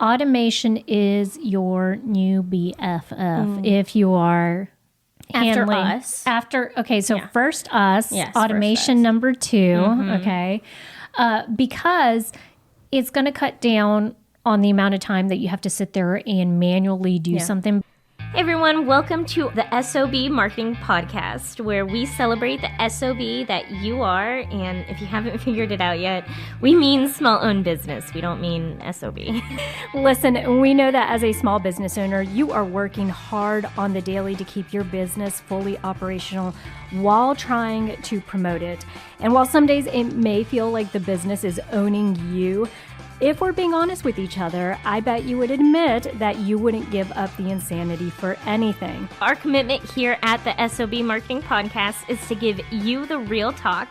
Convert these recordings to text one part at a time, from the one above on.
automation is your new BFF if you are handling us. First us, Yes, automation first us. number 2, okay? Because it's going to cut down on the amount of time that you have to sit there and manually do something. Hey everyone, welcome to the S.O.B Marketing Podcast, where we celebrate the S.O.B that you are, and if you haven't figured it out yet, we mean small-owned business. We don't mean S.O.B. Listen, we know that as a small business owner, you are working hard on the daily to keep your business fully operational while trying to promote it. And while some days it may feel like the business is owning you, if we're being honest with each other, I bet you would admit that you wouldn't give up the insanity for anything. Our commitment here at the S.O.B Marketing Podcast is to give you the real talk,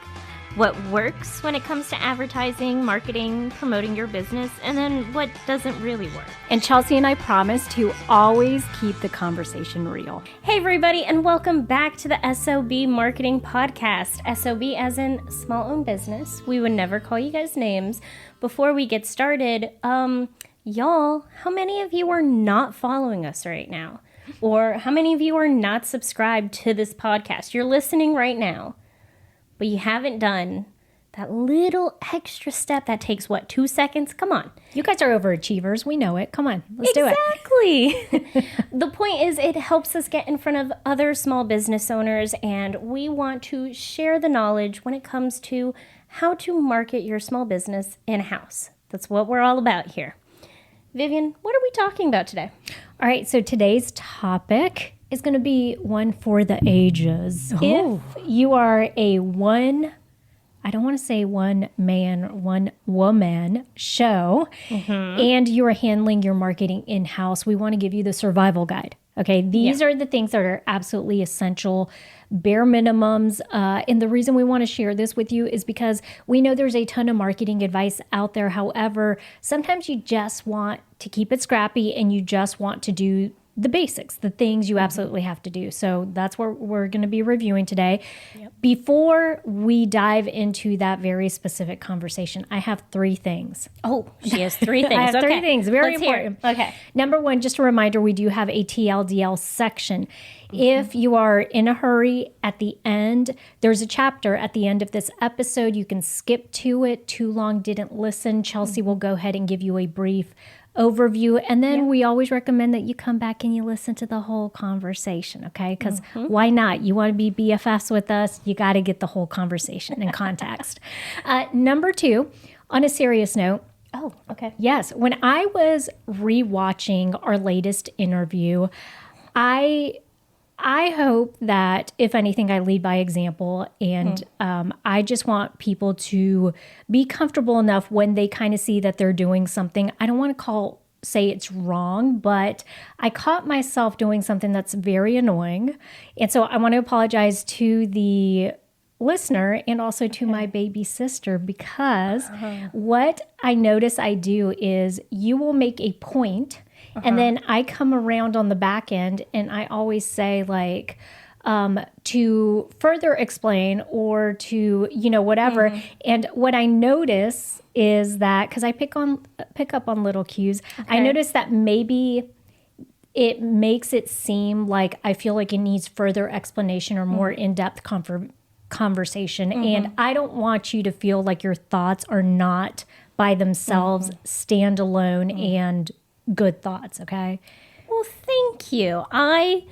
what works when it comes to advertising, marketing, promoting your business, and then what doesn't really work. And Chelsea and I promise to always keep the conversation real. Hey everybody, and welcome back to the S.O.B Marketing Podcast. S.O.B as in small-owned business. We would never call you guys names. Before we get started, y'all, how many of you are not following us right now? Or how many of you are not subscribed to this podcast? You're listening right now, but you haven't done that little extra step that takes, 2 seconds? Come on. You guys are overachievers. We know it. Come on, let's do it. Exactly. The point is it helps us get in front of other small business owners, and we want to share the knowledge when it comes to how to market your small business in-house. That's what we're all about here. Vivian, what are we talking about today? All right, so today's topic is going to be one for the ages. Oh. If you are a I don't want to say one man, one woman show, and you are handling your marketing in-house, we want to give you the survival guide. Okay, these are the things that are absolutely essential, bare minimums. And the reason we want to share this with you is because we know there's a ton of marketing advice out there. However, sometimes you just want to keep it scrappy and you just want to do the basics, the things you absolutely have to do. So that's what we're going to be reviewing today. Yep. Before we dive into that very specific conversation, I have 3 things. Oh, she has 3 things. I have 3 things. Very Let's important. Hear. Okay. Number 1, just a reminder, we do have a TLDL section. If you are in a hurry at the end, there's a chapter at the end of this episode. You can skip to it. Too long, didn't listen. Chelsea will go ahead and give you a brief overview. And then we always recommend that you come back and you listen to the whole conversation, okay? Because why not? You want to be BFFs with us, you got to get the whole conversation in context. Number 2, on a serious note. Oh, okay. Yes. When I was rewatching our latest interview, I hope that, if anything, I lead by example, and I just want people to be comfortable enough when they kind of see that they're doing something. I don't want to say it's wrong, but I caught myself doing something that's very annoying. And so I want to apologize to the listener and also to my baby sister, because what I notice I do is you will make a point. And then I come around on the back end and I always say to further explain or to, whatever. And what I notice is that, because I pick up on little cues, I notice that maybe it makes it seem like I feel like it needs further explanation or more in-depth conversation. And I don't want you to feel like your thoughts are not by themselves standalone and good thoughts, okay? Well, thank you. I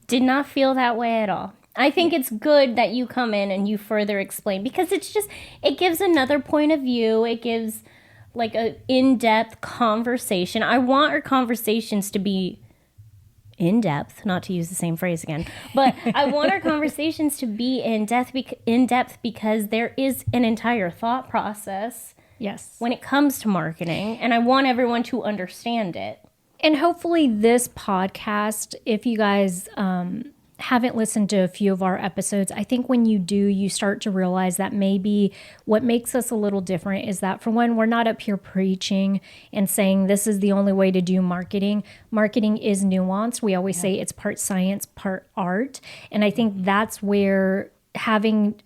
did not feel that way at all. I think it's good that you come in and you further explain, because it gives another point of view. It gives like an in-depth conversation. I want our conversations to be in-depth, not to use the same phrase again, but I want our conversations to be in-depth because there is an entire thought process. Yes. When it comes to marketing, and I want everyone to understand it. And hopefully this podcast, if you guys haven't listened to a few of our episodes, I think when you do, you start to realize that maybe what makes us a little different is that, for one, we're not up here preaching and saying this is the only way to do marketing. Marketing is nuanced. We always say it's part science, part art. And I think that's where having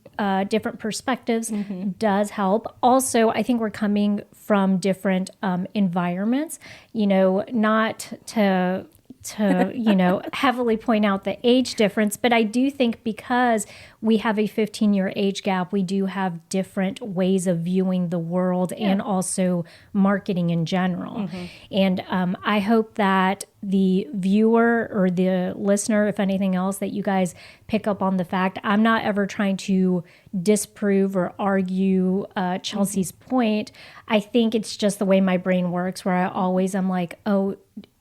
different perspectives does help. Also, I think we're coming from different environments, not to heavily point out the age difference, but I do think because we have a 15-year age gap, we do have different ways of viewing the world and also marketing in general. And I hope that the viewer or the listener, if anything else, that you guys pick up on the fact I'm not ever trying to disprove or argue Chelsea's point. I think it's just the way my brain works, where I'm like, oh,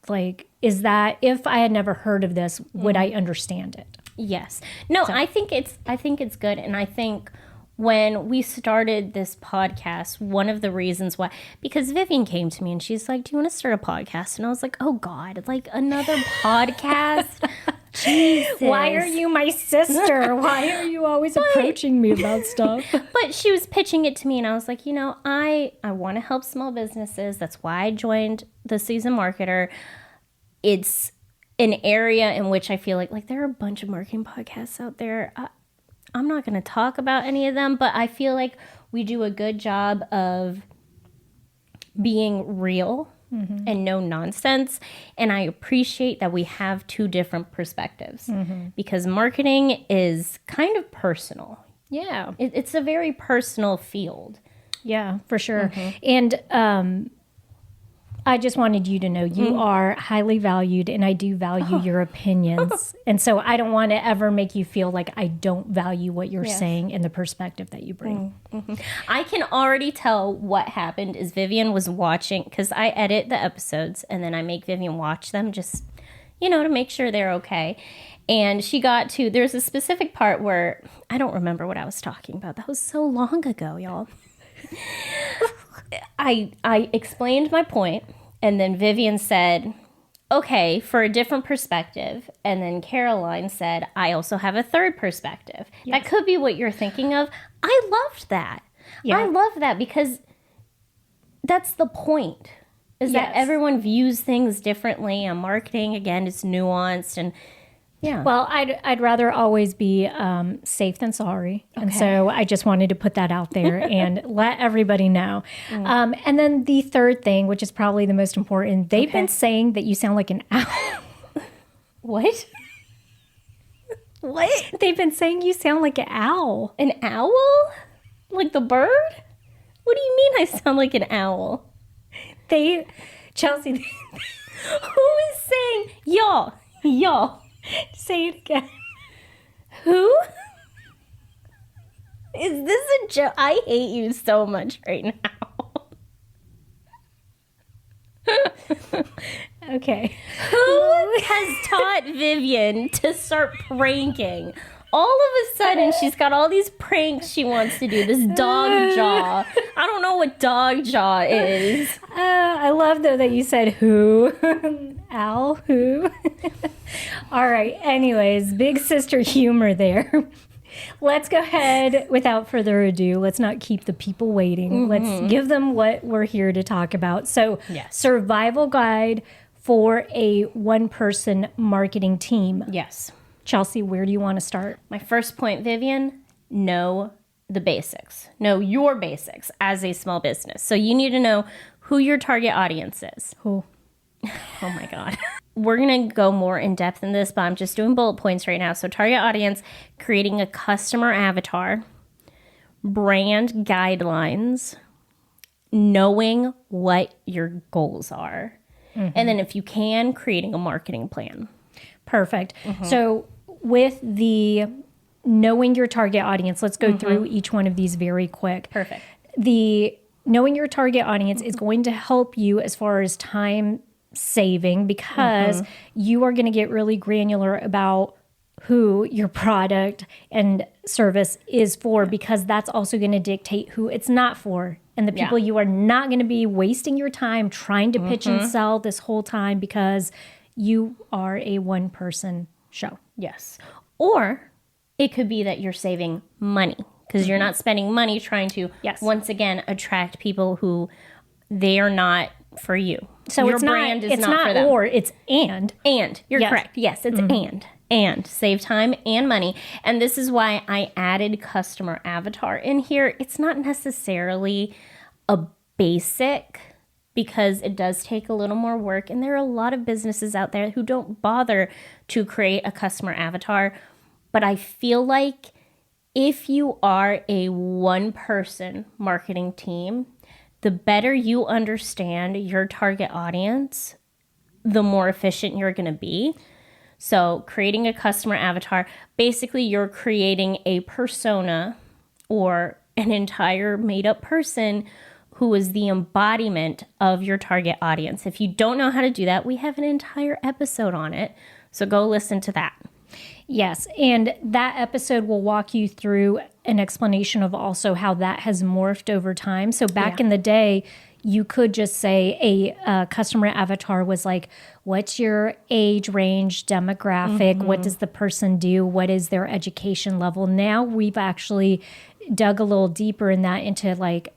like, is that, if I had never heard of this, would I understand it? Yes. No, so. I think it's good. And I think when we started this podcast, one of the reasons why, because Vivian came to me and she's like, do you want to start a podcast? And I was like, oh God, like another podcast? Jesus. Why are you my sister? Why are you always approaching me about stuff? But she was pitching it to me and I was like, I want to help small businesses. That's why I joined the Seasoned Marketer. It's an area in which I feel like there are a bunch of marketing podcasts out there. I'm not going to talk about any of them, but I feel like we do a good job of being real and no nonsense. And I appreciate that we have two different perspectives because marketing is kind of personal. Yeah. It's a very personal field. Yeah, for sure. And I just wanted you to know you are highly valued, and I do value your opinions. And so I don't want to ever make you feel like I don't value what you're saying and the perspective that you bring. I can already tell what happened is Vivian was watching, because I edit the episodes and then I make Vivian watch them just, to make sure they're okay. And she got to, there's a specific part where, I don't remember what I was talking about. That was so long ago, y'all. I explained my point, and then Vivian said, okay, for a different perspective. And then Caroline said, I also have a third perspective. Yes. That could be what you're thinking of. I loved that. Yeah. I love that because that's the point, is that everyone views things differently. And marketing, again, is nuanced and yeah. Well, I'd rather always be safe than sorry. Okay. And so I just wanted to put that out there and let everybody know. And then the third thing, which is probably the most important, they've been saying that you sound like an owl. What? What? They've been saying you sound like an owl. An owl? Like the bird? What do you mean I sound like an owl? Chelsea. Who is saying, y'all? Say it again. Who? Is this a joke? I hate you so much right now. Okay. Who has taught Vivian to start pranking? All of a sudden, she's got all these pranks she wants to do. This dog jaw. I don't know what dog jaw is. I love, though, that you said who. Owl, who? All right. Anyways, big sister humor there. Let's go ahead, without further ado. Let's not keep the people waiting. Let's give them what we're here to talk about. So, survival guide for a one-person marketing team. Yes. Chelsea, where do you want to start? My first point, Vivian, know the basics. Know your basics as a small business. So you need to know who your target audience is. Who? Oh my God. We're going to go more in depth in this, but I'm just doing bullet points right now. So target audience, creating a customer avatar, brand guidelines, knowing what your goals are, and then if you can, creating a marketing plan. Perfect. So with the knowing your target audience, let's go through each one of these very quick. Perfect. The knowing your target audience is going to help you as far as time saving because you are going to get really granular about who your product and service is for because that's also going to dictate who it's not for. And the people you are not going to be wasting your time trying to pitch and sell this whole time because you are a one-person show. Yes. Or it could be that you're saving money because you're not spending money trying to, once again, attract people who they are not for you. So your it's brand not, is it's not for them. Or, it's and. And. You're correct. Yes, it's and. and save time and money. And this is why I added customer avatar in here. It's not necessarily a basic, because it does take a little more work. And there are a lot of businesses out there who don't bother to create a customer avatar. But I feel like if you are a one-person marketing team, the better you understand your target audience, the more efficient you're going to be. So creating a customer avatar, basically you're creating a persona or an entire made-up person who is the embodiment of your target audience. If you don't know how to do that, we have an entire episode on it. So go listen to that. Yes, and that episode will walk you through an explanation of also how that has morphed over time. So back in the day, you could just say a customer avatar was like, what's your age range, demographic, what does the person do, what is their education level? Now we've actually dug a little deeper in that into like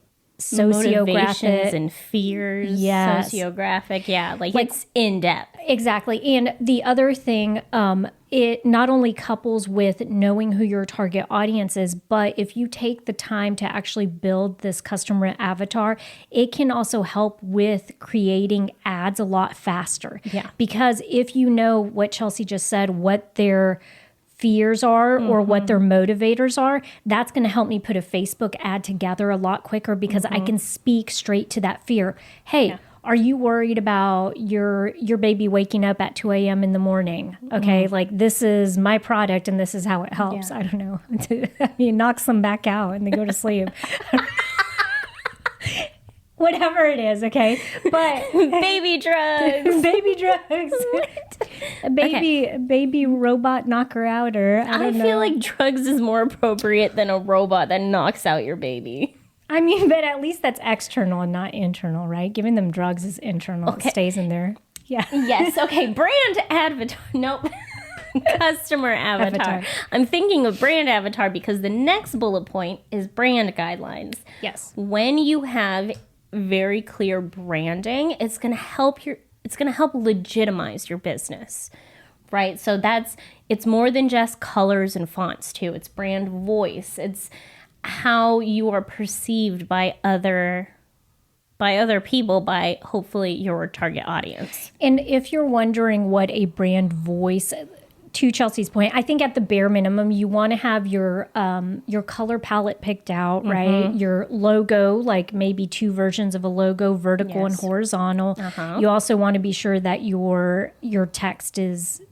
Motivations and fears, Yes. sociographic. Yeah, like it's in depth. Exactly. And the other thing, it not only couples with knowing who your target audience is, but if you take the time to actually build this customer avatar, it can also help with creating ads a lot faster. Yeah. Because if you know what Chelsea just said, what their fears are or what their motivators are, that's going to help me put a Facebook ad together a lot quicker because I can speak straight to that fear. Hey, are you worried about your baby waking up at 2 a.m. in the morning? Okay, like this is my product and this is how it helps. I don't know. I mean, knocks them back out and they go to sleep. Whatever it is, okay? But Baby drugs. baby drugs. Baby robot knocker outer. I don't know. feel like drugs is more appropriate than a robot that knocks out your baby. I mean, but at least that's external and not internal, right? Giving them drugs is internal. It stays in there. Yeah. Yes. Okay. Brand avatar. Nope. Customer avatar. I'm thinking of brand avatar because the next bullet point is brand guidelines. Yes. When you have very clear branding, it's going to help legitimize your business. Right? So it's more than just colors and fonts too. It's brand voice. It's how you are perceived by other people, by hopefully your target audience. And if you're wondering what a brand voice, to Chelsea's point, I think at the bare minimum, you want to have your color palette picked out, right? Your logo, like maybe 2 versions of a logo, vertical and horizontal. You also want to be sure that your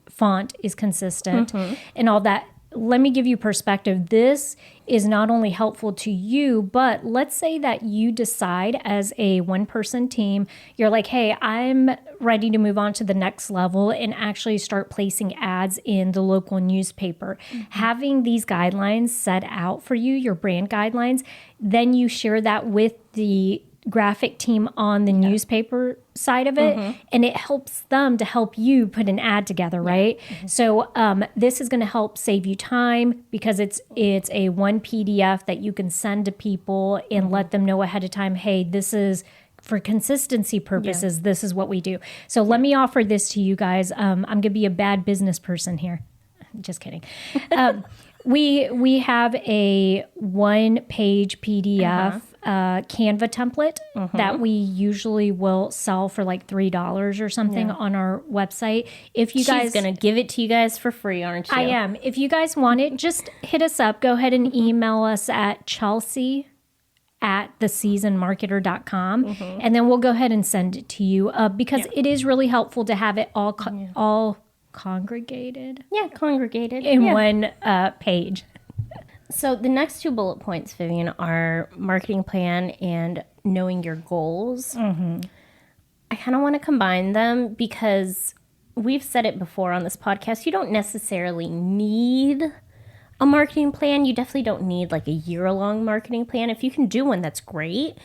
font is consistent and all that. Let me give you perspective. This is not only helpful to you, but let's say that you decide as a one-person team, you're like, hey, I'm ready to move on to the next level and actually start placing ads in the local newspaper. Having these guidelines set out for you, your brand guidelines, then you share that with the graphic team on the newspaper side of it, and it helps them to help you put an ad together, right? So this is going to help save you time because it's a one PDF that you can send to people and let them know ahead of time, hey, this is for consistency purposes, this is what we do. So let me offer this to you guys. I'm going to be a bad business person here. Just kidding. We have a 1-page PDF Canva template that we usually will sell for like $3 or something on our website. If you guys, she's gonna give it to you guys for free, aren't you? I am. If you guys want it, just hit us up. Go ahead and email us at chelsea@theseasonmarketer.com and then we'll go ahead and send it to you because it is really helpful to have it all congregated. Yeah, congregated in one page. So the next 2 bullet points, Vivian, are marketing plan and knowing your goals. I kind of want to combine them because we've said it before on this podcast. You don't necessarily need a marketing plan. You definitely don't need like a year-long marketing plan. If you can do one, that's great.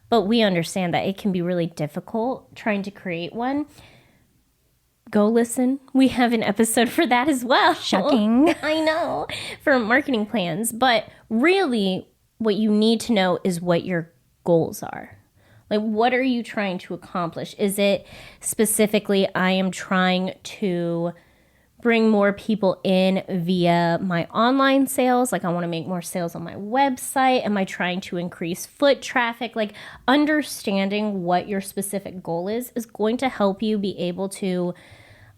But we understand that it can be really difficult trying to create one. Go listen. We have an episode for that as well. Shocking. I know, for marketing plans. But really, what you need to know is what your goals are. Like, what are you trying to accomplish? Is it specifically, I am trying to bring more people in via my online sales? Like, I want to make more sales on my website. Am I trying to increase foot traffic? Like, understanding what your specific goal is going to help you be able to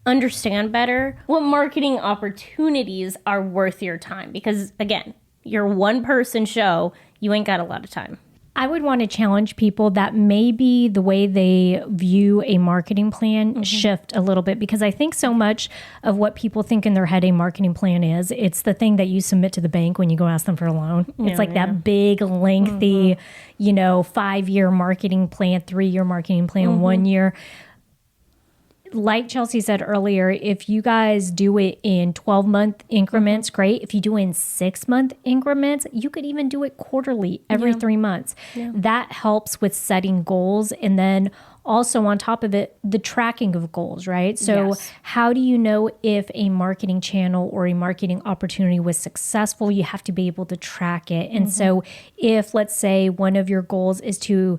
understand better what marketing opportunities are worth your time. Because again, you're one person show, you ain't got a lot of time. I would want to challenge people that maybe the way they view a marketing plan shift a little bit, because I think so much of what people think in their head a marketing plan is, it's the thing that you submit to the bank when you go ask them for a loan. It's like that big, lengthy, 5-year marketing plan, 3-year marketing plan, 1 year. Like Chelsea said earlier, if you guys do it in 12-month increments, great. If you do it in 6-month increments, you could even do it quarterly, every 3 months. That helps with setting goals. And then also on top of it, the tracking of goals, right? So how do you know if a marketing channel or a marketing opportunity was successful? You have to be able to track it. And so if, let's say, one of your goals is to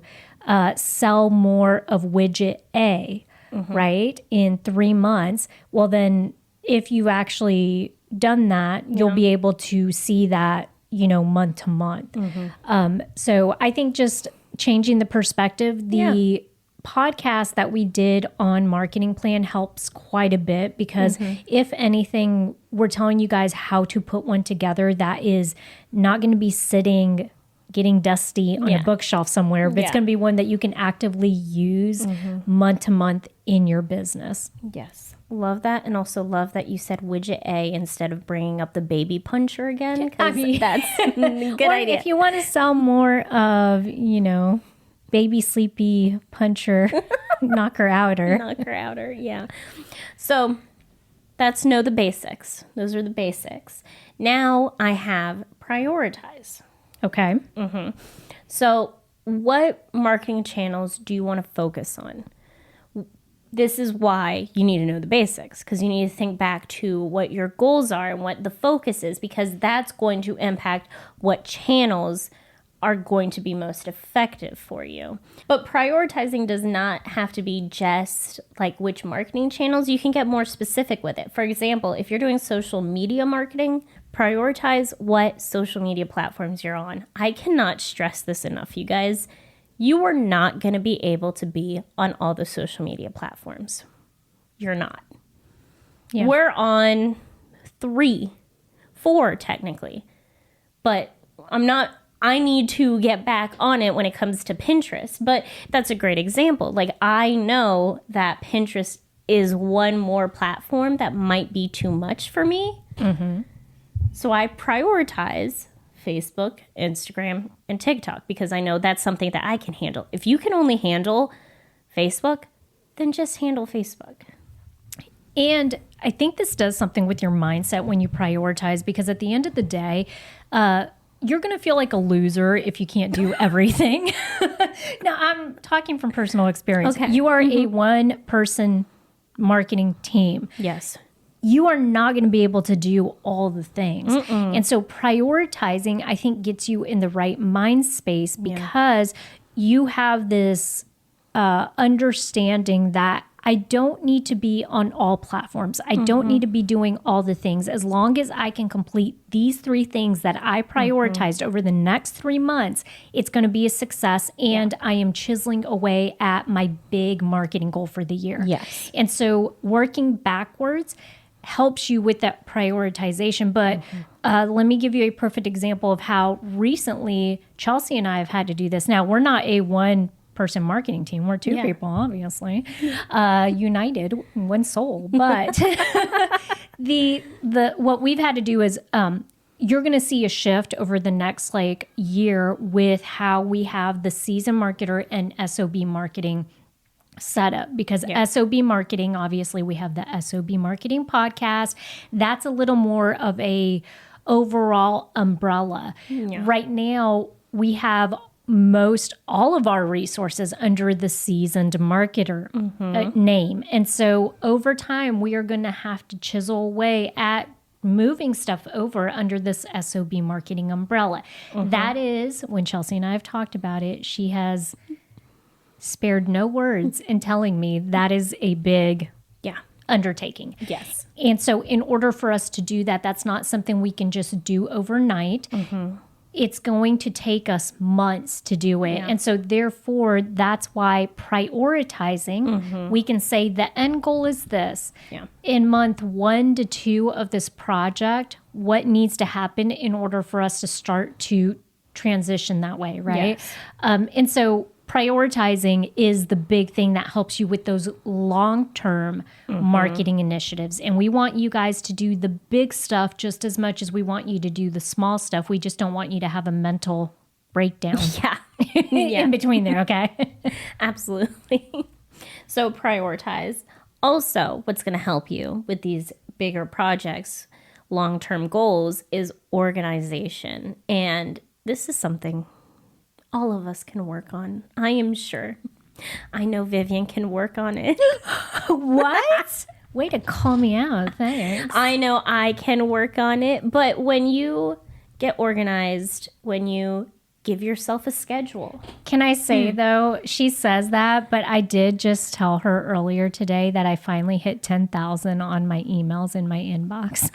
sell more of widget A, right, in 3 months, well, then if you've actually done that, you'll be able to see that, month to month. So I think just changing the perspective, the podcast that we did on marketing plan helps quite a bit, because if anything, we're telling you guys how to put one together that is not going to be sitting getting dusty on a bookshelf somewhere, but it's going to be one that you can actively use month to month in your business. Yes. Love that. And also love that you said widget A instead of bringing up the baby puncher again, because that's a good idea. If you want to sell more of, baby sleepy puncher, knocker outer. Knocker outer, yeah. So that's know the basics. Those are the basics. Now I have prioritize. Okay. So what marketing channels do you want to focus on? This is why you need to know the basics, because you need to think back to what your goals are and what the focus is, because that's going to impact what channels are going to be most effective for you. But prioritizing does not have to be just like which marketing channels. You can get more specific with it. For example, if you're doing social media marketing, prioritize what social media platforms you're on. I cannot stress this enough, you guys. You are not going to be able to be on all the social media platforms. You're not. Yeah. We're on 3, 4 technically, but I need to get back on it when it comes to Pinterest. But that's a great example. Like, I know that Pinterest is one more platform that might be too much for me. So I prioritize Facebook, Instagram, and TikTok, because I know that's something that I can handle. If you can only handle Facebook, then just handle Facebook. And I think this does something with your mindset when you prioritize, because at the end of the day, you're going to feel like a loser if you can't do everything. Now, I'm talking from personal experience. Okay. You are a one-person marketing team. Yes. You are not going to be able to do all the things. And so prioritizing, I think, gets you in the right mind space, because you have this understanding that I don't need to be on all platforms. I don't need to be doing all the things. As long as I can complete these 3 things that I prioritized over the next 3 months, it's going to be a success. And I am chiseling away at my big marketing goal for the year. Yes. And so working backwards helps you with that prioritization. But let me give you a perfect example of how recently Chelsea and I have had to do this. Now, we're not a one-person marketing team. We're 2 people, obviously, united, one soul. But what we've had to do is you're going to see a shift over the next year with how we have the season marketer and S.O.B marketing setup, because S.O.B marketing, obviously we have the S.O.B marketing podcast. That's a little more of a overall umbrella. Right now we have all of our resources under the seasoned marketer name. And so over time, we are going to have to chisel away at moving stuff over under this S.O.B marketing umbrella. That is, when Chelsea and I have talked about it, she has spared no words in telling me that is a big undertaking. Yes. And so in order for us to do that, that's not something we can just do overnight. It's going to take us months to do it. And so therefore, that's why prioritizing, we can say the end goal is this. In month 1 to 2 of this project, what needs to happen in order for us to start to transition that way, right? Yes. And so prioritizing is the big thing that helps you with those long-term marketing initiatives. And we want you guys to do the big stuff just as much as we want you to do the small stuff. We just don't want you to have a mental breakdown in between there, okay? Absolutely. So prioritize. Also, what's going to help you with these bigger projects, long-term goals, is organization. And this is something all of us can work on, I am sure. I know Vivian can work on it. What? Way to call me out. Thanks. I know I can work on it. But when you get organized, when you give yourself a schedule. Can I say, though, she says that, but I did just tell her earlier today that I finally hit 10,000 on my emails in my inbox.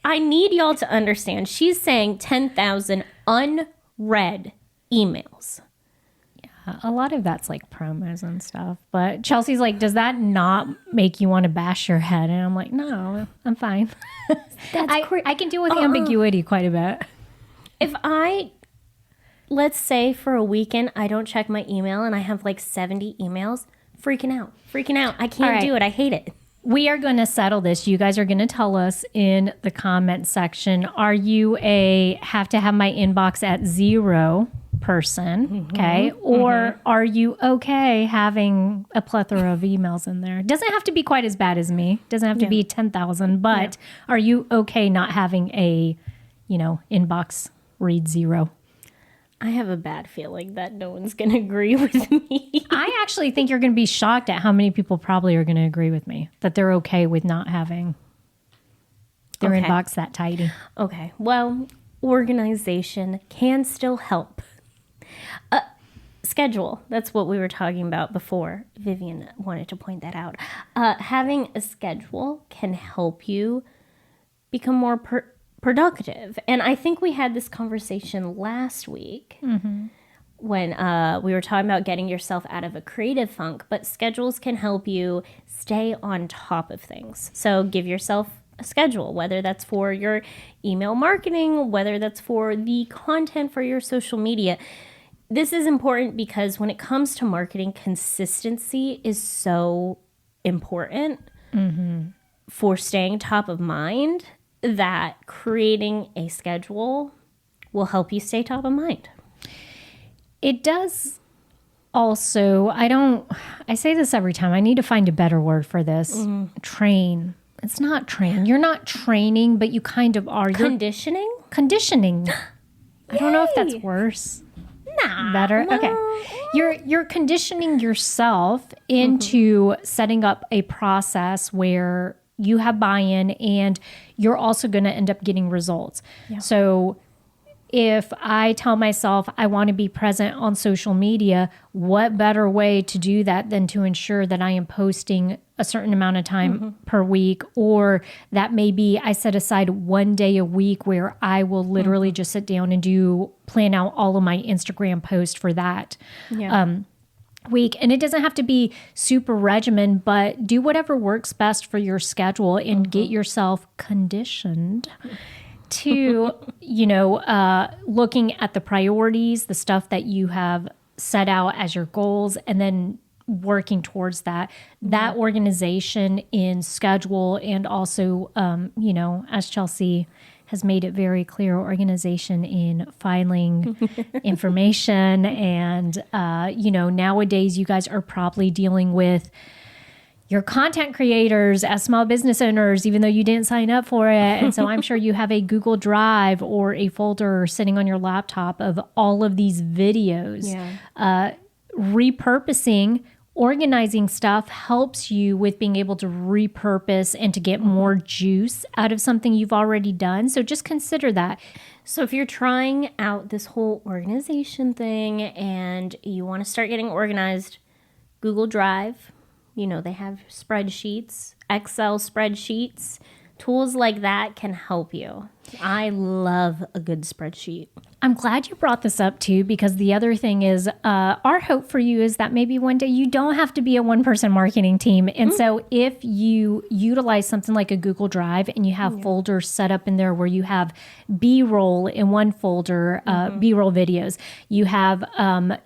I need y'all to understand. She's saying 10,000 unread emails. A lot of that's like promos and stuff. But Chelsea's like, does that not make you want to bash your head? And I'm like, no, I'm fine. I can deal with ambiguity quite a bit. If let's say for a weekend, I don't check my email and I have like 70 emails, freaking out. I can't do it. I hate it. We are going to settle this. You guys are going to tell us in the comment section, are you have to have my inbox at 0 person, okay? Or are you okay having a plethora of emails in there? Doesn't have to be quite as bad as me. Doesn't have to be 10,000, but are you okay not having a, inbox read 0? I have a bad feeling that no one's going to agree with me. I actually think you're going to be shocked at how many people probably are going to agree with me, that they're okay with not having their inbox that tidy. Okay, well, organization can still help. Schedule, that's what we were talking about before. Vivian wanted to point that out. Having a schedule can help you become more productive. And I think we had this conversation last week when we were talking about getting yourself out of a creative funk, but schedules can help you stay on top of things. So give yourself a schedule, whether that's for your email marketing, whether that's for the content for your social media. This is important because when it comes to marketing, consistency is so important for staying top of mind, that creating a schedule will help you stay top of mind. It does also, I say this every time, I need to find a better word for this. Train. It's not train. You're not training, but you kind of are. Conditioning? Conditioning. I don't know if that's worse. Better. No. Okay. You're conditioning yourself into setting up a process where you have buy-in and you're also going to end up getting results. Yeah. So if I tell myself I want to be present on social media, what better way to do that than to ensure that I am posting a certain amount of time per week, or that maybe I set aside 1 day a week where I will literally just sit down and plan out all of my Instagram posts for that week. And it doesn't have to be super regimen, but do whatever works best for your schedule and get yourself conditioned to, looking at the priorities, the stuff that you have set out as your goals, and then working towards that organization in schedule. And also, as Chelsea has made it very clear, organization in filing information. And, nowadays you guys are probably dealing with your content creators as small business owners, even though you didn't sign up for it. And so I'm sure you have a Google Drive or a folder sitting on your laptop of all of these videos. Repurposing, organizing stuff helps you with being able to repurpose and to get more juice out of something you've already done. So just consider that. So if you're trying out this whole organization thing and you want to start getting organized, Google Drive, They have spreadsheets, Excel spreadsheets. Tools like that can help you. I love a good spreadsheet. I'm glad you brought this up too, because the other thing is our hope for you is that maybe one day you don't have to be a one-person marketing team. And so if you utilize something like a Google Drive and you have folders set up in there where you have B-roll in one folder, B-roll videos, you have, a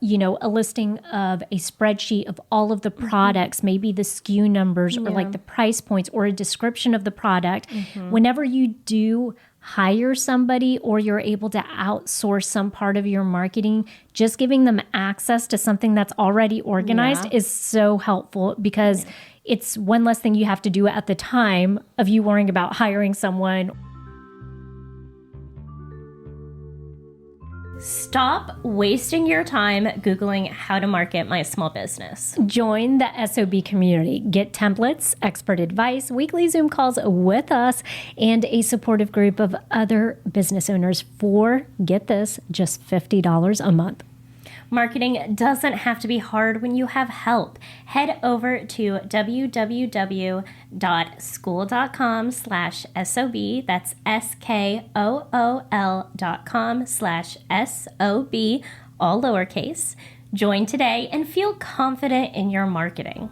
listing of a spreadsheet of all of the products, maybe the SKU numbers or like the price points or a description of the product. Whenever you do hire somebody or you're able to outsource some part of your marketing, just giving them access to something that's already organized is so helpful, because it's one less thing you have to do at the time of you worrying about hiring someone. Stop wasting your time Googling how to market my small business. Join the S.O.B community. Get templates, expert advice, weekly Zoom calls with us, and a supportive group of other business owners for, get this, just $50 a month. Marketing doesn't have to be hard when you have help. Head over to www.school.com/SOB. That's SKOOL.com/SOB, all lowercase. Join today and feel confident in your marketing.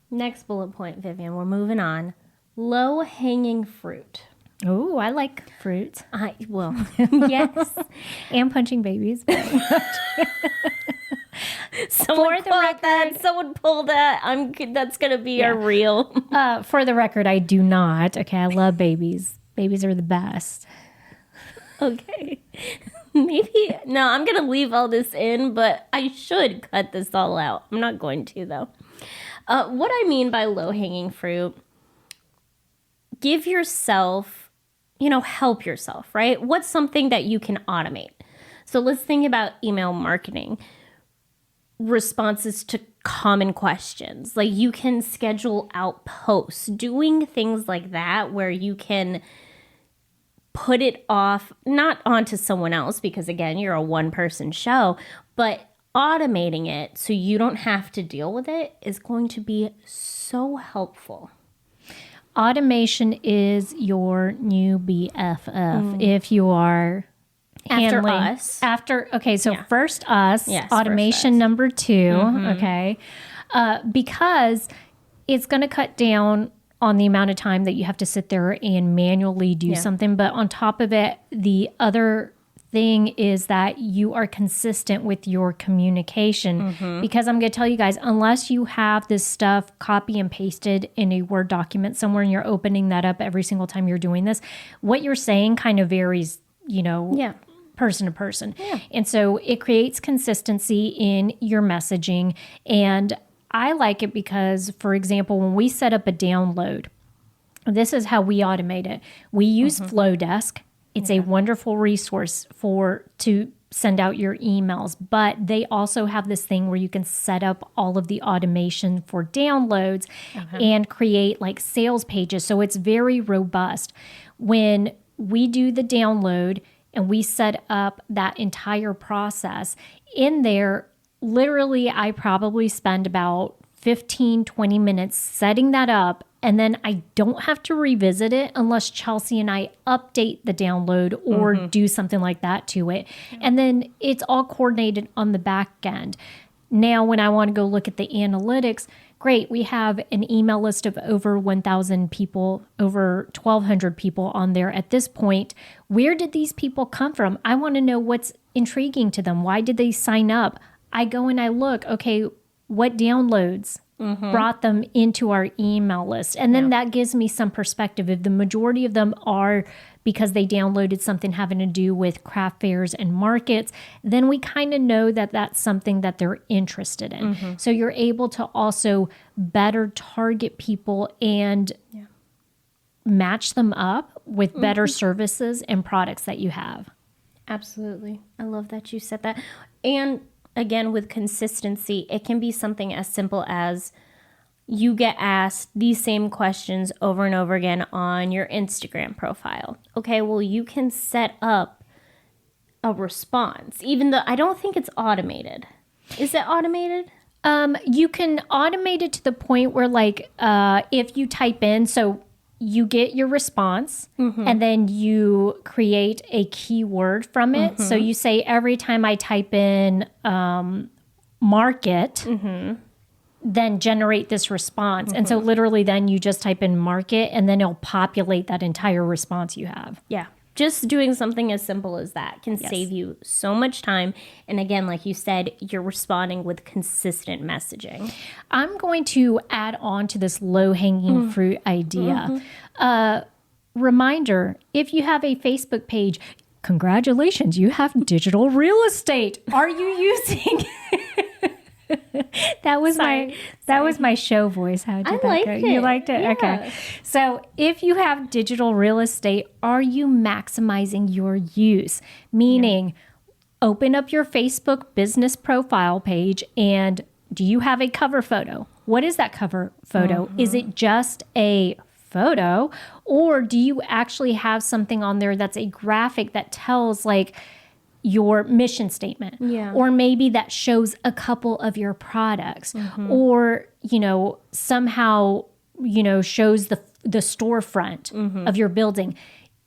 Next bullet point, Vivian, we're moving on. Low-hanging fruit. Oh, I like fruits. Yes. And punching babies. Someone quote that. Someone pull that. That's going to be our reel. For the record, I do not. Okay, I love babies. Babies are the best. Okay. Maybe. No, I'm going to leave all this in, but I should cut this all out. I'm not going to, though. What I mean by low-hanging fruit, give yourself, help yourself, right? What's something that you can automate? So let's think about email marketing. Responses to common questions. Like you can schedule out posts, doing things like that where you can put it off, not onto someone else, because again, you're a one-person show, but automating it so you don't have to deal with it is going to be so helpful. Automation is your new BFF if you are After us. First us, Yes, automation first us. number 2, okay? Because it's going to cut down on the amount of time that you have to sit there and manually do something. But on top of it, the other thing is that you are consistent with your communication, because I'm going to tell you guys, unless you have this stuff copy and pasted in a Word document somewhere and you're opening that up every single time you're doing this, what you're saying kind of varies, person to person. And so it creates consistency in your messaging. And I like it because, for example, when we set up a download, this is how we automate it. We use Flowdesk. It's a wonderful resource to send out your emails, but they also have this thing where you can set up all of the automation for downloads and create like sales pages. So it's very robust. When we do the download and we set up that entire process in there, literally I probably spend about 15-20 minutes setting that up, and then I don't have to revisit it unless Chelsea and I update the download or do something like that to it. And then it's all coordinated on the back end. Now, when I want to go look at the analytics, great, we have an email list of over 1,000 people, over 1,200 people on there at this point. Where did these people come from? I want to know what's intriguing to them. Why did they sign up? I go and I look, okay, what downloads brought them into our email list? And then that gives me some perspective. If the majority of them are because they downloaded something having to do with craft fairs and markets, then we kind of know that that's something that they're interested in. So you're able to also better target people and match them up with better services and products that you have. Absolutely. I love that you said that. And again, with consistency, it can be something as simple as you get asked these same questions over and over again on your Instagram profile. Okay, well, you can set up a response, even though I don't think it's automated. Is it automated? You can automate it to the point where, like, if you type in, so you get your response and then you create a keyword from it. So you say, every time I type in market, then generate this response. And so literally then you just type in market and then it'll populate that entire response you have. Yeah. Just doing something as simple as that can save you so much time. And again, like you said, you're responding with consistent messaging. I'm going to add on to this low-hanging fruit idea. Reminder, if you have a Facebook page, congratulations, you have digital real estate. Are you using... That was my show voice. How'd you like go? it. You liked it? Yeah. Okay. So if you have digital real estate, are you maximizing your use? Meaning, open up your Facebook business profile page and do you have a cover photo? What is that cover photo? Is it just a photo, or do you actually have something on there that's a graphic that tells, like, your mission statement, or maybe that shows a couple of your products, or, somehow, shows the storefront of your building.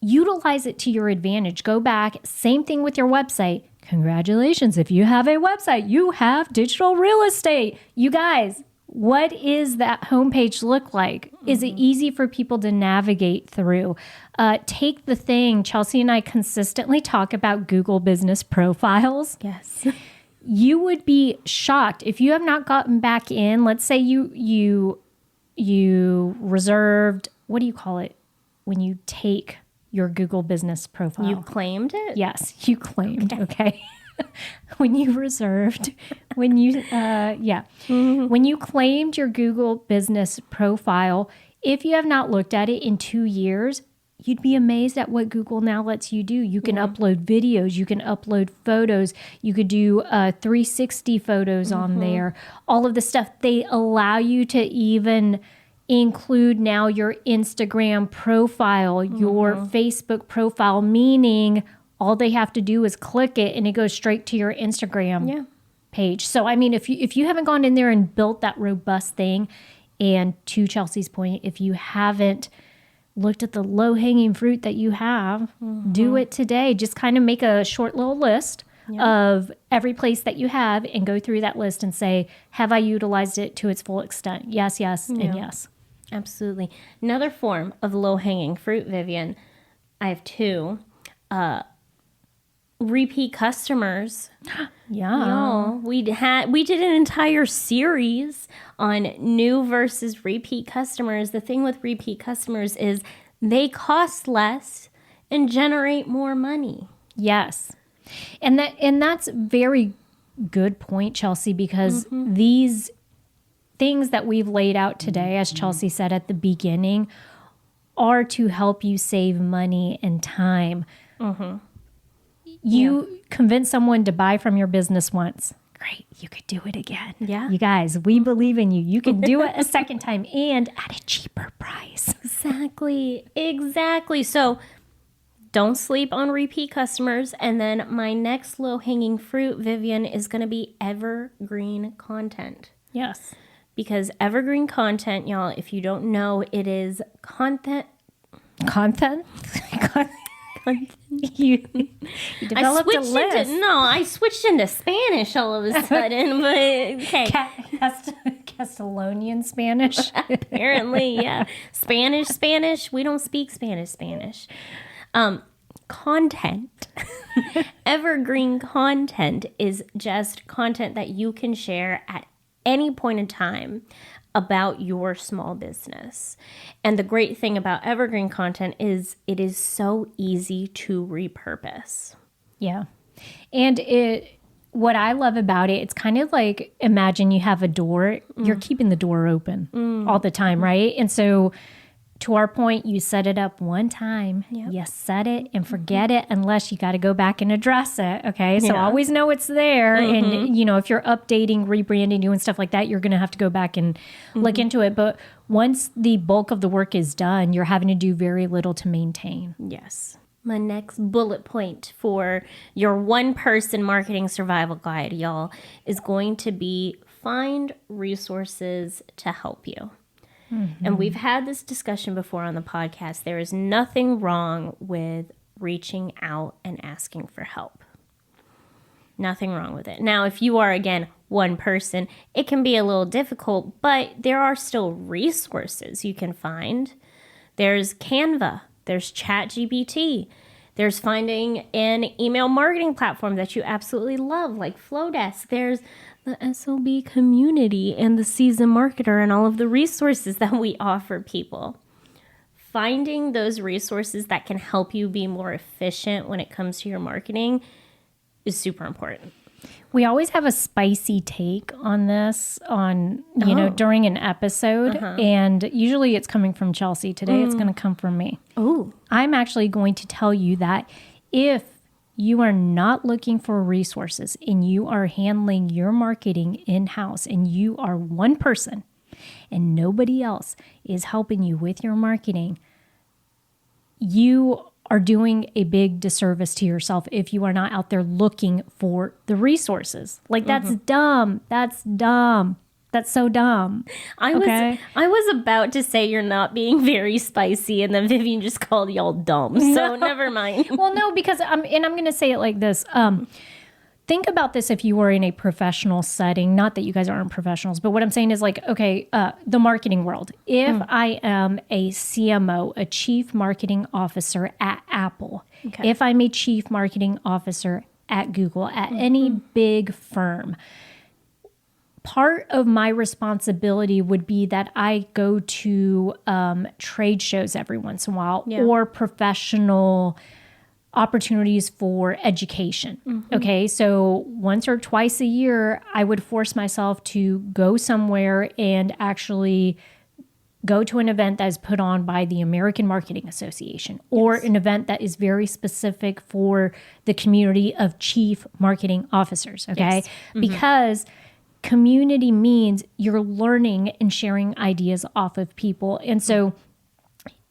Utilize it to your advantage. Go back. Same thing with your website. Congratulations. If you have a website, you have digital real estate. You guys, what is that homepage look like? Is it easy for people to navigate through? Take the thing. Chelsea and I consistently talk about Google business profiles. Yes. You would be shocked if you have not gotten back in. Let's say you reserved, what do you call it when you take your Google business profile? You claimed it? Yes, you claimed. Okay. When you reserved, when you claimed your Google business profile, if you have not looked at it in 2 years, you'd be amazed at what Google now lets you do. You can upload videos, you can upload photos, you could do 360 photos on there, all of the stuff. They allow you to even include now your Instagram profile, your Facebook profile, meaning all they have to do is click it and it goes straight to your Instagram page. So, I mean, if you haven't gone in there and built that robust thing, and to Chelsea's point, if you haven't looked at the low-hanging fruit that you have, do it today. Just kind of make a short little list of every place that you have and go through that list and say, have I utilized it to its full extent? Yes, and yes. Absolutely. Another form of low-hanging fruit, Vivian, I have two. Repeat customers. We did an entire series on new versus repeat customers. The thing with repeat customers is they cost less and generate more money. Yes. And that's a very good point, Chelsea, because these things that we've laid out today, as Chelsea said at the beginning, are to help you save money and time. You convince someone to buy from your business once. Great. You could do it again. Yeah. You guys, we believe in you. You can do it a second time and at a cheaper price. Exactly. So don't sleep on repeat customers. And then my next low-hanging fruit, Vivian, is going to be evergreen content. Yes. Because evergreen content, y'all, if you don't know, it is content. You developed a list. I switched into Spanish all of a sudden, but okay. Castellonian Spanish. Apparently, yeah. Spanish. We don't speak Spanish. Content. Evergreen content is just content that you can share at any point in time about your small business. And the great thing about evergreen content is it is so easy to repurpose. Yeah. And what I love about it, it's kind of like, imagine you have a door, you're keeping the door open all the time, right? And so to our point, you set it up one time, you set it and forget it unless you got to go back and address it. Okay. So always know it's there. And, if you're updating, rebranding, doing stuff like that, you're going to have to go back and look into it. But once the bulk of the work is done, you're having to do very little to maintain. Yes. My next bullet point for your one-person marketing survival guide, y'all, is going to be find resources to help you. And we've had this discussion before on the podcast. There is nothing wrong with reaching out and asking for help. Nothing wrong with it. Now, if you are, again, one person, it can be a little difficult, but there are still resources you can find. There's Canva. There's ChatGPT. There's finding an email marketing platform that you absolutely love, like Flowdesk. There's the S.O.B community and the seasoned marketer and all of the resources that we offer people. Finding those resources that can help you be more efficient when it comes to your marketing is super important. We always have a spicy take on this during an episode. And usually it's coming from Chelsea. Today it's going to come from me. Oh, I'm actually going to tell you that if you are not looking for resources and you are handling your marketing in-house and you are one person and nobody else is helping you with your marketing, you are doing a big disservice to yourself if you are not out there looking for the resources. Like, that's dumb. That's dumb. That's so dumb. I was about to say you're not being very spicy, and then Vivian just called y'all dumb. So never mind. Well, no, because I'm going to say it like this. Think about this if you were in a professional setting. Not that you guys aren't professionals, but what I'm saying is like, okay, the marketing world. If I am a CMO, a chief marketing officer at Apple, if I'm a chief marketing officer at Google, at any big firm, part of my responsibility would be that I go to trade shows every once in a while or professional opportunities for education. Okay, so once or twice a year, I would force myself to go somewhere and actually go to an event that is put on by the American Marketing Association or an event that is very specific for the community of chief marketing officers. Okay, because community means you're learning and sharing ideas off of people. And so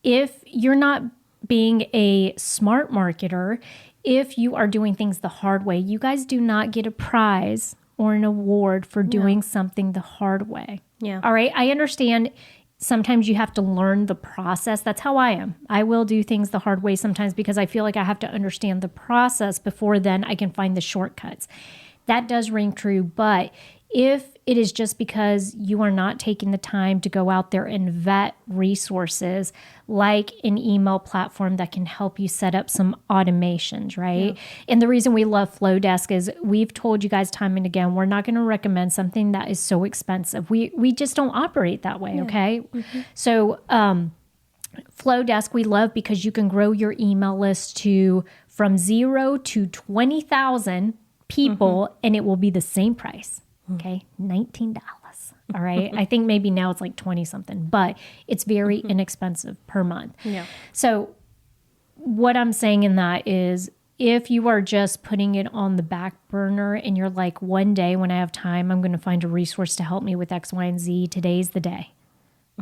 if you're not being a smart marketer, if you are doing things the hard way, you guys do not get a prize or an award for doing something the hard way. Yeah. All right. I understand sometimes you have to learn the process. That's how I am. I will do things the hard way sometimes because I feel like I have to understand the process before then I can find the shortcuts. That does ring true. But if it is just because you are not taking the time to go out there and vet resources like an email platform that can help you set up some automations, right? Yeah. And the reason we love Flowdesk is we've told you guys time and again, we're not going to recommend something that is so expensive. We just don't operate that way, okay? So Flowdesk we love because you can grow your email list from 0 to 20,000 people and it will be the same price. Okay, $19. All right. I think maybe now it's like 20 something, but it's very inexpensive per month. Yeah. So what I'm saying in that is if you are just putting it on the back burner and you're like, one day when I have time, I'm going to find a resource to help me with X, Y, and Z, today's the day.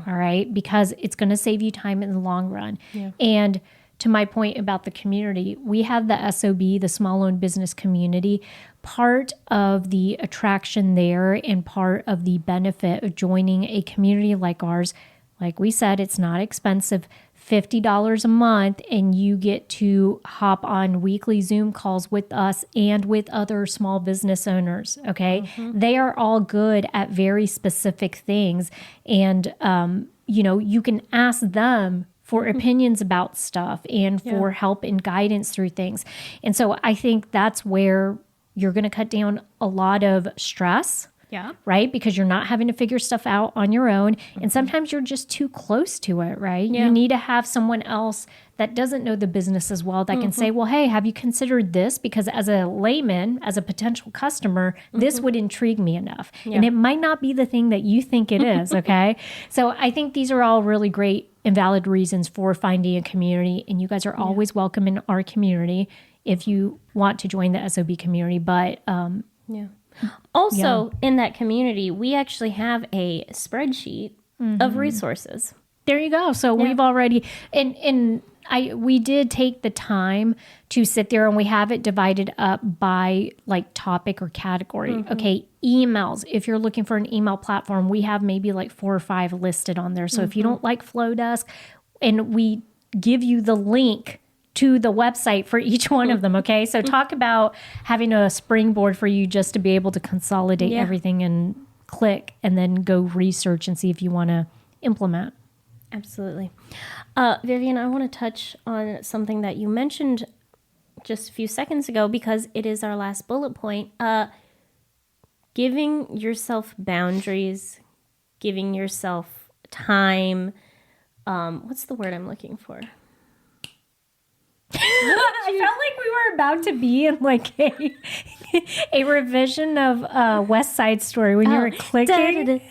All right. Because it's going to save you time in the long run. Yeah. And to my point about the community, we have the S.O.B, the small owned business community. Part of the attraction there and part of the benefit of joining a community like ours, like we said, it's not expensive, $50 a month, and you get to hop on weekly Zoom calls with us and with other small business owners, okay? They are all good at very specific things, and, you can ask them for opinions about stuff and for help and guidance through things. And so I think that's where you're going to cut down a lot of stress, right? Because you're not having to figure stuff out on your own. And sometimes you're just too close to it, right? Yeah. You need to have someone else that doesn't know the business as well that can say, well, hey, have you considered this? Because as a layman, as a potential customer, this would intrigue me enough. Yeah. And it might not be the thing that you think it is, okay? So I think these are all really great and valid reasons for finding a community. And you guys are always welcome in our community if you want to join the S.O.B community. But also in that community, we actually have a spreadsheet of resources. There you go. So we've already, and we did take the time to sit there, and we have it divided up by like topic or category. Okay, emails. If you're looking for an email platform, we have maybe like 4 or 5 listed on there. So if you don't like Flowdesk, and we give you the link to the website for each one of them. Okay, so talk about having a springboard for you just to be able to consolidate everything and click and then go research and see if you want to implement. Absolutely. Vivian, I want to touch on something that you mentioned just a few seconds ago, because it is our last bullet point. Giving yourself boundaries, giving yourself time. What's the word I'm looking for? I felt like we were about to be in like a revision of West Side Story when you were clicking.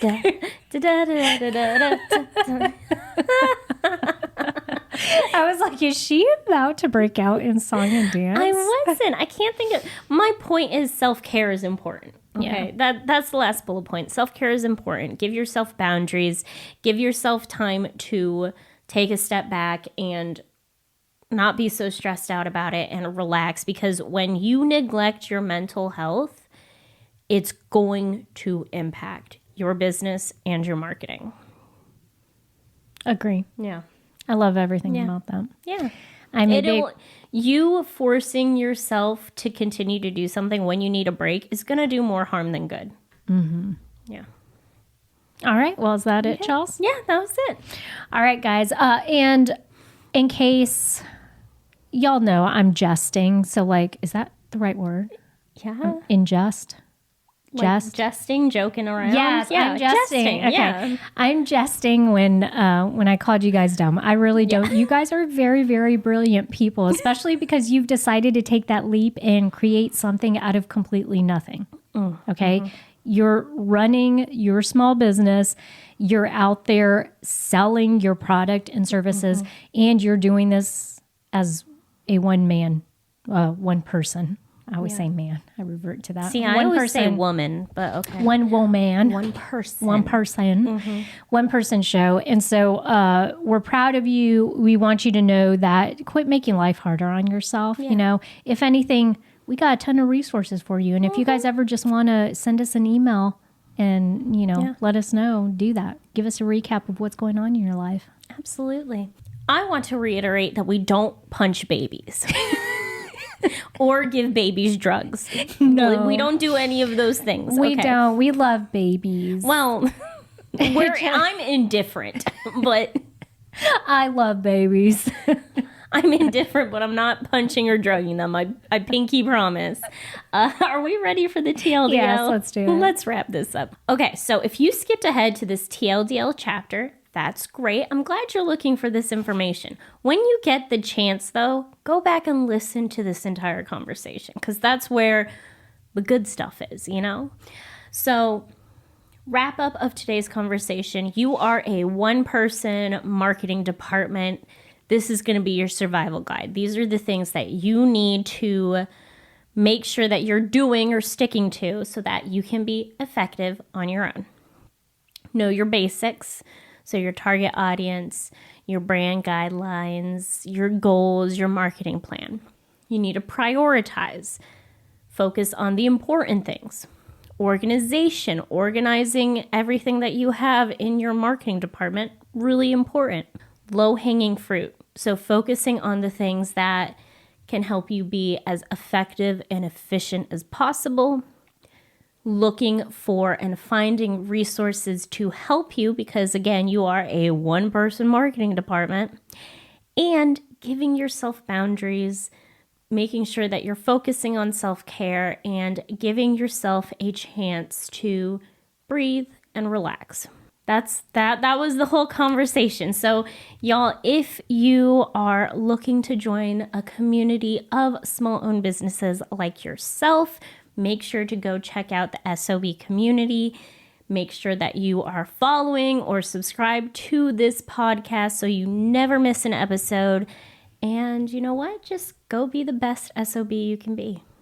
I was like, is she about to break out in song and dance? I wasn't. I can't think of. My point is self-care is important. Okay, that's the last bullet point. Self-care is important. Give yourself boundaries. Give yourself time to take a step back and not be so stressed out about it and relax, because when you neglect your mental health, it's going to impact your business and your marketing. Agree. Yeah. I love everything about that. Yeah. I'm you forcing yourself to continue to do something when you need a break is going to do more harm than good. Mm-hmm. Yeah. All right. Well, is that it, Charles? Yeah, that was it. All right, guys. And in case y'all know, I'm jesting. So, like, is that the right word? Yeah. Ingest? Like jesting, joking around. Yes, yeah, I'm jesting. Okay. Yeah. I'm jesting when I called you guys dumb. I really don't. You guys are very, very brilliant people, especially because you've decided to take that leap and create something out of completely nothing. Okay? Mm-hmm. You're running your small business. You're out there selling your product and services, and you're doing this as a one person. I always say man. I revert to that. See, I always say woman, but okay. One woman. One person. One person. Mm-hmm. One person show. And so we're proud of you. We want you to know that quit making life harder on yourself. Yeah. You know, if anything, we got a ton of resources for you. And if you guys ever just want to send us an email and, you know, let us know, do that. Give us a recap of what's going on in your life. Absolutely. I want to reiterate that we don't punch babies. Or give babies drugs. No. We don't do any of those things. We don't. We love babies. Well, I'm indifferent, but... I love babies. I'm indifferent, but I'm not punching or drugging them. I pinky promise. Are we ready for the TLDL? Yes, let's do it. Let's wrap this up. Okay, so if you skipped ahead to this TLDL chapter... That's great. I'm glad you're looking for this information. When you get the chance, though, go back and listen to this entire conversation, because that's where the good stuff is, you know? So, wrap up of today's conversation. You are a one-person marketing department. This is going to be your survival guide. These are the things that you need to make sure that you're doing or sticking to so that you can be effective on your own. Know your basics. So your target audience, your brand guidelines, your goals, your marketing plan. You need to prioritize. Focus on the important things. Organization, organizing everything that you have in your marketing department, really important. Low-hanging fruit. So focusing on the things that can help you be as effective and efficient as possible. Looking for and finding resources to help you, because again, you are a one-person marketing department, and giving yourself boundaries, making sure that you're focusing on self-care and giving yourself a chance to breathe and relax. That was the whole conversation. So y'all, if you are looking to join a community of small-owned businesses like yourself, make sure to go check out the S.O.B community. Make sure that you are following or subscribed to this podcast so you never miss an episode. And you know what? Just go be the best S.O.B you can be.